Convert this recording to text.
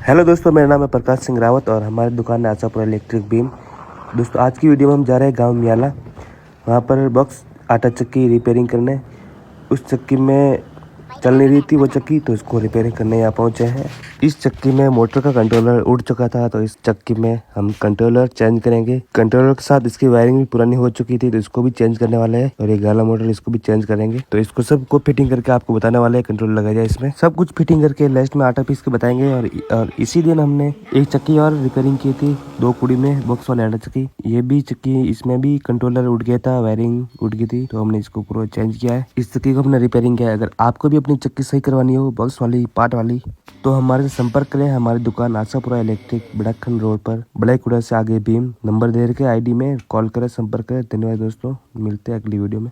Hello दोस्तों, मेरा नाम है प्रकाश सिंह रावत और हमारी दुकान है आशापुरा इलेक्ट्रिक बीम। दोस्तों, आज की वीडियो में हम जा रहे हैं गांव मियाला। वहां पर बॉक्स आटा चक्की रिपेयरिंग करने। उस चक्की में चल नहीं रही थी वो चक्की, तो इसको रिपेयरिंग करने यहाँ पहुंचे हैं। इस चक्की में मोटर का कंट्रोलर उड़ चुका था, तो इस चक्की में हम कंट्रोलर चेंज करेंगे। कंट्रोलर के साथ इसकी वायरिंग भी पुरानी हो चुकी थी, तो इसको भी चेंज करने वाले हैं। और ये गाला मोटर इसको भी चेंज करेंगे। तो इसको सबको फिटिंग करके आपको बताने वाले हैं। कंट्रोलर लगा जाए इसमें, सब कुछ फिटिंग करके लास्ट में आटा पीस के बताएंगे। और इसी दिन हमने एक चक्की और रिपेयरिंग की थी, 2 कुड़ी में बॉक्स वाले आटा चक्की। ये भी चक्की, इसमें भी कंट्रोलर उड़ गया था, वायरिंग उड़ गई थी, तो हमने इसको पूरा चेंज किया है। इस चक्की को हमने रिपेयरिंग किया है। अगर आपको भी अपनी चक्की सही करवानी हो, बॉक्स वाली, पार्ट वाली, तो हमारे से संपर्क करें। हमारी दुकान आशापुरा इलेक्ट्रिक, बड़ाखंड रोड पर, बड़ाईकुड़ा से आगे भीम। नंबर दे रखे आईडी में, कॉल करें, संपर्क करें। धन्यवाद दोस्तों, मिलते हैं अगली वीडियो में।